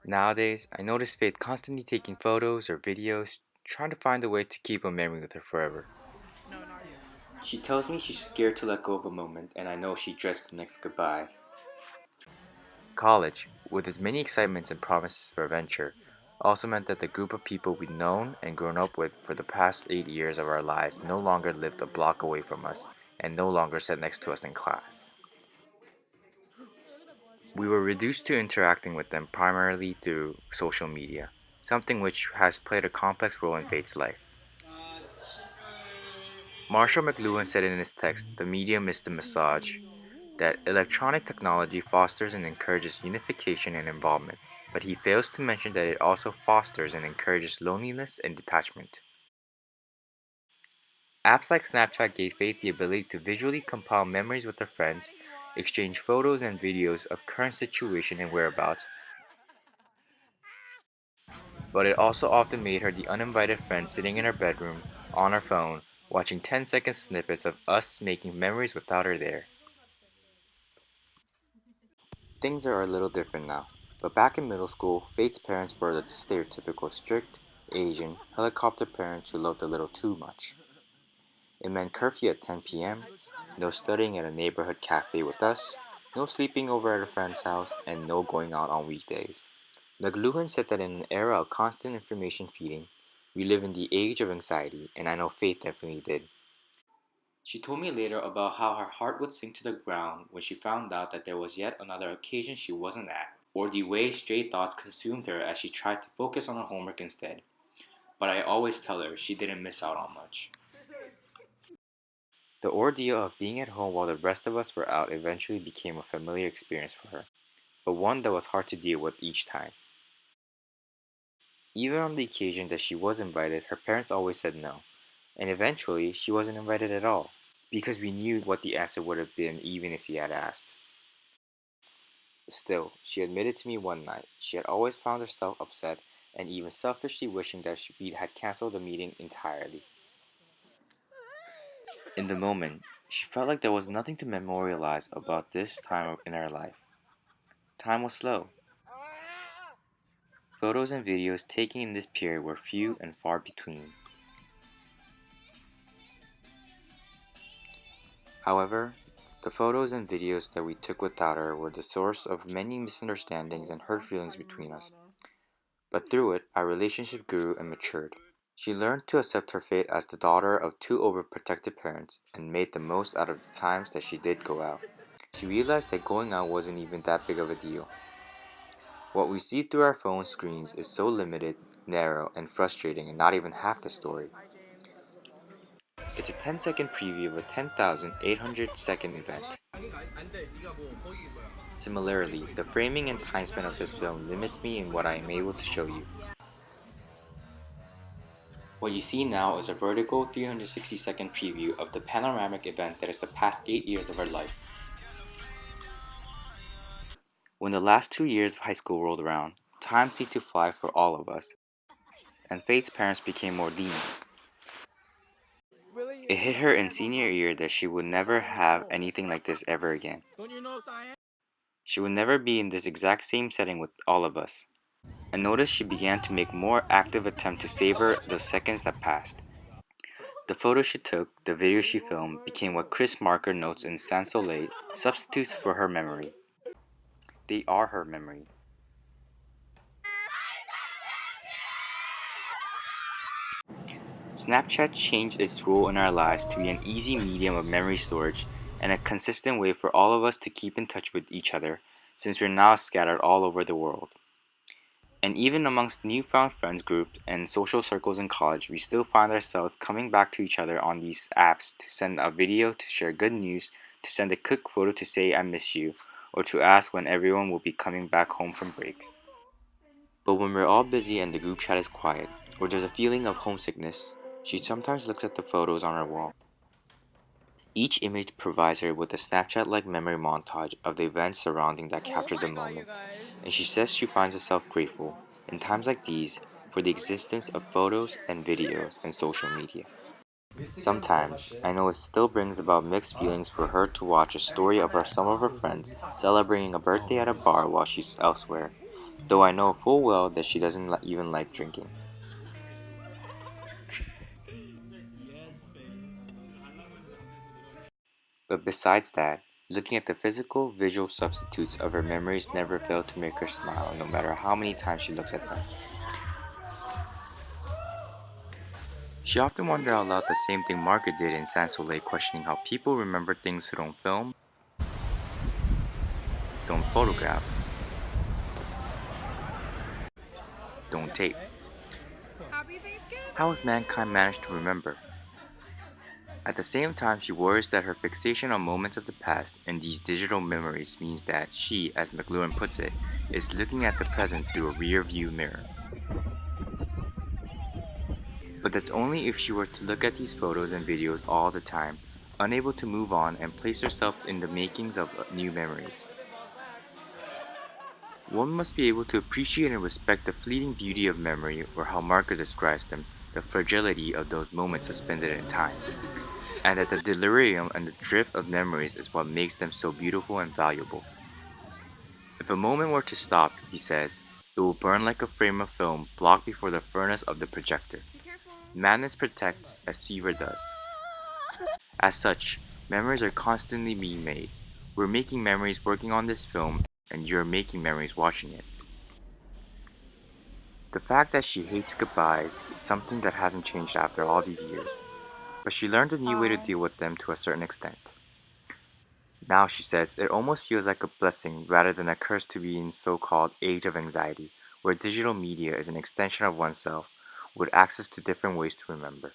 Nowadays, I notice Faith constantly taking photos or videos, trying to find a way to keep a memory with her forever. She tells me she's scared to let go of a moment, and I know she dreads the next goodbye. College, with its many excitements and promises for adventure, also meant that the group of people we'd known and grown up with for the past 8 years of our lives no longer lived a block away from us and no longer sat next to us in class. We were reduced to interacting with them primarily through social media, something which has played a complex role in Faith's life. Marshall McLuhan said in his text, The Medium is the Massage, that electronic technology fosters and encourages unification and involvement, but he fails to mention that it also fosters and encourages loneliness and detachment. Apps like Snapchat gave Faith the ability to visually compile memories with her friends, exchange photos and videos of current situation and whereabouts, but it also often made her the uninvited friend sitting in her bedroom, on her phone, watching 10-second snippets of us making memories without her there. Things are a little different now, but back in middle school, Faith's parents were the stereotypical strict, Asian, helicopter parents who loved a little too much. It meant curfew at 10 p.m., no studying at a neighborhood cafe with us, no sleeping over at a friend's house, and no going out on weekdays. McLuhan said that in an era of constant information feeding, we live in the age of anxiety, and I know Faith definitely did. She told me later about how her heart would sink to the ground when she found out that there was yet another occasion she wasn't at, or the way stray thoughts consumed her as she tried to focus on her homework instead. But I always tell her she didn't miss out on much. The ordeal of being at home while the rest of us were out eventually became a familiar experience for her, but one that was hard to deal with each time. Even on the occasion that she was invited, her parents always said no, and eventually she wasn't invited at all, because we knew what the answer would have been even if he had asked. Still, she admitted to me one night she had always found herself upset and even selfishly wishing that we had cancelled the meeting entirely. In the moment, she felt like there was nothing to memorialize about this time in her life. Time was slow. Photos and videos taken in this period were few and far between. However, the photos and videos that we took without her were the source of many misunderstandings and hurt feelings between us. But through it, our relationship grew and matured. She learned to accept her fate as the daughter of two overprotective parents and made the most out of the times that she did go out. She realized that going out wasn't even that big of a deal. What we see through our phone screens is so limited, narrow, and frustrating and not even half the story. It's a 10-second preview of a 10,800-second event. Similarly, the framing and time span of this film limits me in what I am able to show you. What you see now is a vertical 360-second preview of the panoramic event that is the past 8 years of our life. When the last 2 years of high school rolled around, time seemed to fly for all of us, and Faith's parents became more lenient. It hit her in senior year that she would never have anything like this ever again. She would never be in this exact same setting with all of us. And notice she began to make more active attempt to savor the seconds that passed. The photos she took, the videos she filmed, became what Chris Marker notes in Sans Soleil, substitutes for her memory. They are her memory. Snapchat changed its role in our lives to be an easy medium of memory storage and a consistent way for all of us to keep in touch with each other, since we're now scattered all over the world. And even amongst newfound friends groups and social circles in college, we still find ourselves coming back to each other on these apps to send a video, to share good news, to send a quick photo to say I miss you, or to ask when everyone will be coming back home from breaks. But when we're all busy and the group chat is quiet, or there's a feeling of homesickness, she sometimes looks at the photos on our wall. Each image provides her with a Snapchat-like memory montage of the events surrounding that captured the moment, and she says she finds herself grateful, in times like these, for the existence of photos and videos and social media. Sometimes, I know it still brings about mixed feelings for her to watch a story of some of her friends celebrating a birthday at a bar while she's elsewhere, though I know full well that she doesn't even like drinking. But besides that, looking at the physical, visual substitutes of her memories never fail to make her smile, no matter how many times she looks at them. She often wondered out loud the same thing Margaret did in Sans Soleil, questioning how people remember things who don't film, don't photograph, don't tape. How has mankind managed to remember? At the same time, she worries that her fixation on moments of the past and these digital memories means that she, as McLuhan puts it, is looking at the present through a rear view mirror. But that's only if she were to look at these photos and videos all the time, unable to move on and place herself in the makings of new memories. One must be able to appreciate and respect the fleeting beauty of memory, or how Margaret describes them, the fragility of those moments suspended in time, and that the delirium and the drift of memories is what makes them so beautiful and valuable. If a moment were to stop, he says, it will burn like a frame of film blocked before the furnace of the projector. Madness protects as fever does. As such, memories are constantly being made. We're making memories working on this film, and you're making memories watching it. The fact that she hates goodbyes is something that hasn't changed after all these years, but she learned a new way to deal with them to a certain extent. Now, she says, it almost feels like a blessing rather than a curse to be in so-called age of anxiety, where digital media is an extension of oneself with access to different ways to remember.